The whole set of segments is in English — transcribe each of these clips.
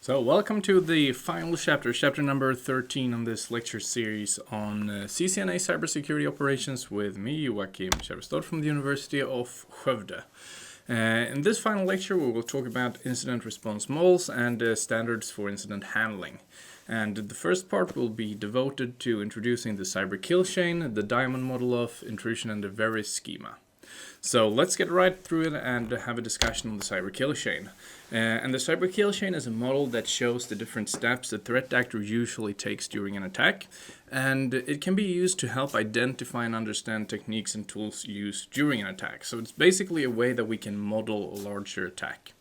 So welcome to the final chapter number 13 on this lecture series on CCNA cybersecurity operations with me, Joachim Chap13 from the University of Skövde. In this final lecture we will talk about incident response models and standards for incident handling. And the first part will be devoted to introducing the cyber kill chain, the diamond model of intrusion, and the Veris schema. So let's get right through it and have a discussion on the cyber kill chain. And the cyber kill chain is a model that shows the different steps the threat actor usually takes during an attack, and it can be used to help identify and understand techniques and tools used during an attack. So it's basically a way that we can model a larger attack.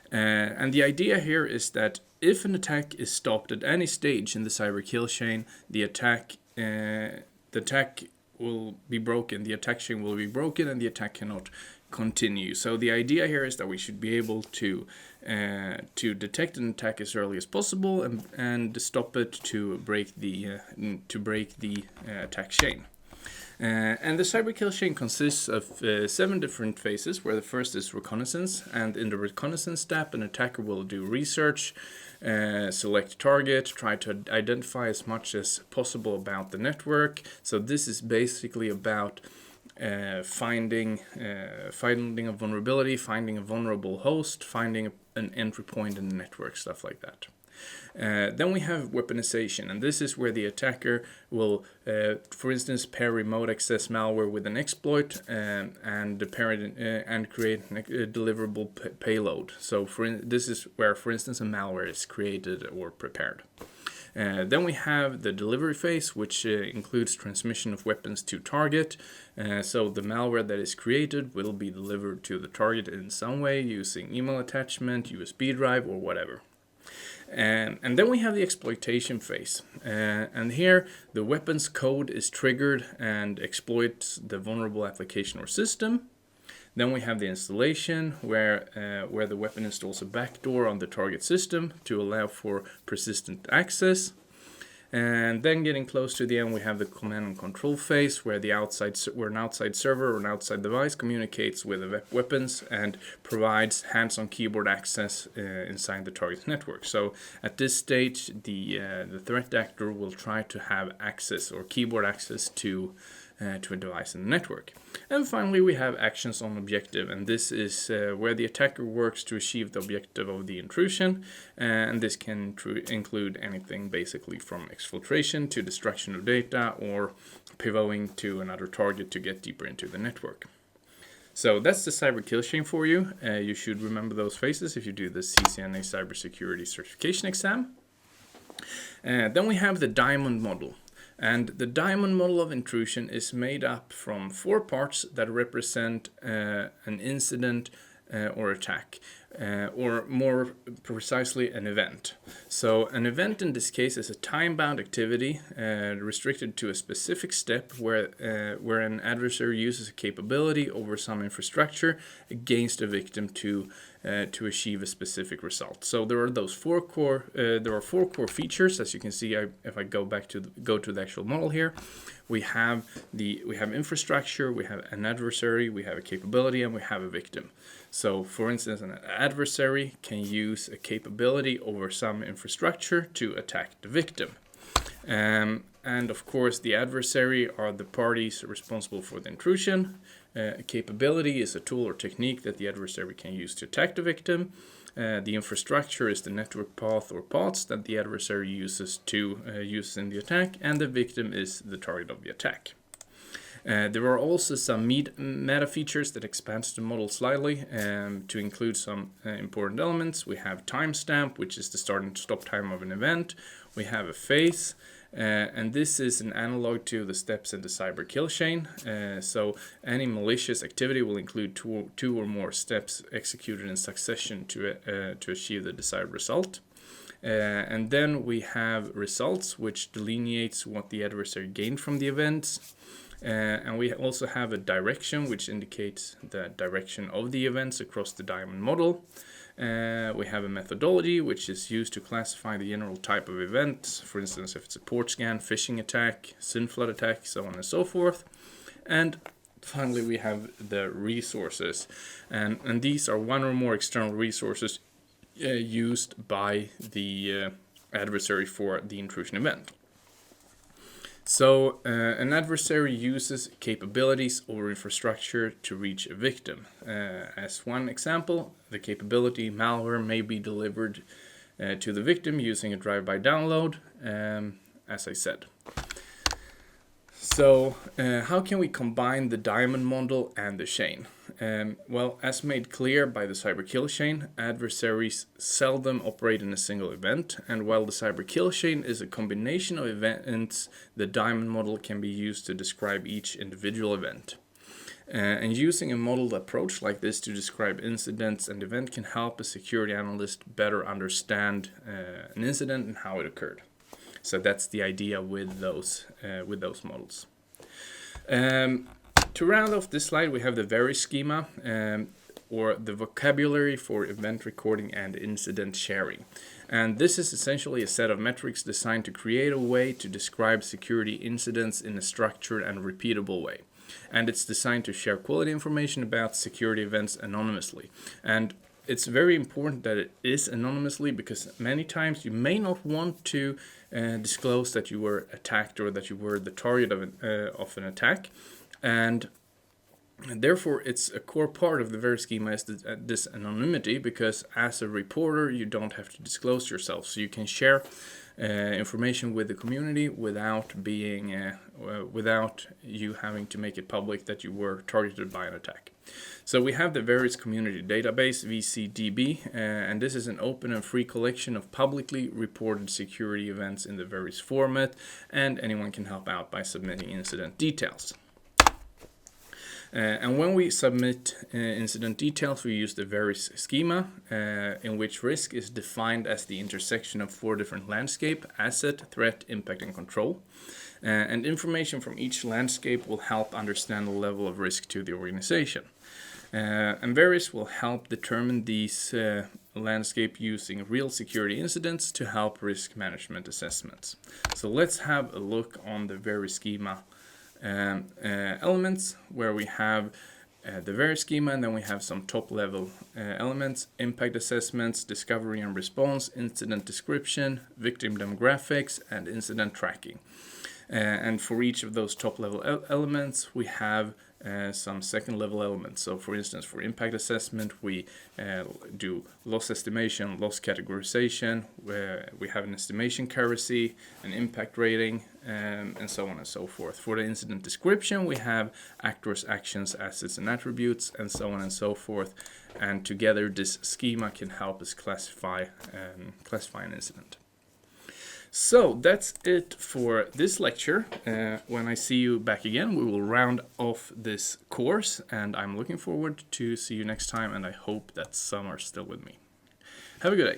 And the idea here is that if an attack is stopped at any stage in the cyber kill chain, the attack will be broken, the attack chain will be broken, and the attack cannot continue. So the idea here is that we should be able to detect an attack as early as possible and stop it to break the attack chain. And the cyber kill chain consists of 7 different phases, where the first is reconnaissance, and in the reconnaissance step an attacker will do research, select target, try to identify as much as possible about the network. So this is basically about finding a vulnerability, finding a vulnerable host, finding an entry point in the network, stuff like that. Then we have weaponization, and this is where the attacker will, for instance, pair remote access malware with an exploit and create a deliverable payload. So this is where, for instance, a malware is created or prepared. Then we have the delivery phase, which includes transmission of weapons to target. So the malware that is created will be delivered to the target in some way using email attachment, USB drive, or whatever. And then we have the exploitation phase, and here the weapons code is triggered and exploits the vulnerable application or system. Then we have the installation, where the weapon installs a backdoor on the target system to allow for persistent access. And then getting close to the end, we have the command and control phase, where an outside server or an outside device communicates with the weapons and provides hands-on keyboard access inside the target network. So at this stage, the threat actor will try to have access or keyboard access to a device in the network. And finally, we have actions on objective, and this is where the attacker works to achieve the objective of the intrusion, and this can include anything basically from exfiltration to destruction of data or pivoting to another target to get deeper into the network. So that's the cyber kill chain for you. You should remember those phases if you do the CCNA cybersecurity certification exam. Then we have the diamond model. And the diamond model of intrusion is made up from 4 parts that represent an incident or attack, or more precisely an event. So an event in this case is a time-bound activity restricted to a specific step where an adversary uses a capability over some infrastructure against a victim to achieve a specific result. So there are those 4 core. There are 4 core features, as you can see. If I go to the actual model here, we have infrastructure, we have an adversary, we have a capability, and we have a victim. So, for instance, an adversary can use a capability over some infrastructure to attack the victim. And of course, the adversary are the parties responsible for the intrusion. A capability is a tool or technique that the adversary can use to attack the victim. The infrastructure is the network path or paths that the adversary uses in the attack, and the victim is the target of the attack. There are also some meta features that expand the model slightly to include some important elements. We have timestamp, which is the start and stop time of an event. We have a phase, and this is an analog to the steps in the cyber kill chain. So any malicious activity will include two or more steps executed in succession to achieve the desired result. And then we have results, which delineates what the adversary gained from the events. And we also have a direction, which indicates the direction of the events across the diamond model. We have a methodology, which is used to classify the general type of events. For instance, if it's a port scan, phishing attack, SYN flood attack, so on and so forth. And finally, we have the resources. And these are 1 or more external resources used by the adversary for the intrusion event. So an adversary uses capabilities or infrastructure to reach a victim. As one example, the capability malware may be delivered to the victim using a drive-by download, as I said. So how can we combine the diamond model and the chain? Well, as made clear by the cyber kill chain, adversaries seldom operate in a single event, and while the cyber kill chain is a combination of events, the diamond model can be used to describe each individual event. And using a modeled approach like this to describe incidents and events can help a security analyst better understand an incident and how it occurred. So that's the idea with those models. To round off this slide, we have the Veris schema, or the vocabulary for event recording and incident sharing. And this is essentially a set of metrics designed to create a way to describe security incidents in a structured and repeatable way. And it's designed to share quality information about security events anonymously. And it's very important that it is anonymously, because many times you may not want to disclose that you were attacked or that you were the target of an attack. And therefore, it's a core part of the Veris schema is this anonymity, because as a reporter, you don't have to disclose yourself. So you can share information with the community without being, without you having to make it public that you were targeted by an attack. So we have the Veris community database, VCDB, and this is an open and free collection of publicly reported security events in the Veris format, and anyone can help out by submitting incident details. And when we submit incident details, we use the Veris schema, in which risk is defined as the intersection of 4 different landscape: asset, threat, impact, and control. And information from each landscape will help understand the level of risk to the organization. And Veris will help determine these landscape using real security incidents to help risk management assessments. So let's have a look on the Veris schema elements, where we have the Veris schema, and then we have some top level elements: impact assessments, discovery and response, incident description, victim demographics, and incident tracking. And for each of those top level elements, we have some second level elements. So for instance, for impact assessment, we do loss estimation, loss categorization, where we have an estimation accuracy, an impact rating, and so on and so forth. For the incident description, we have actors, actions, assets, and attributes, and so on and so forth. And together, this schema can help us classify an incident. So that's it for this lecture. When I see you back again, we will round off this course, and I'm looking forward to see you next time, and I hope that some are still with me. Have a good day.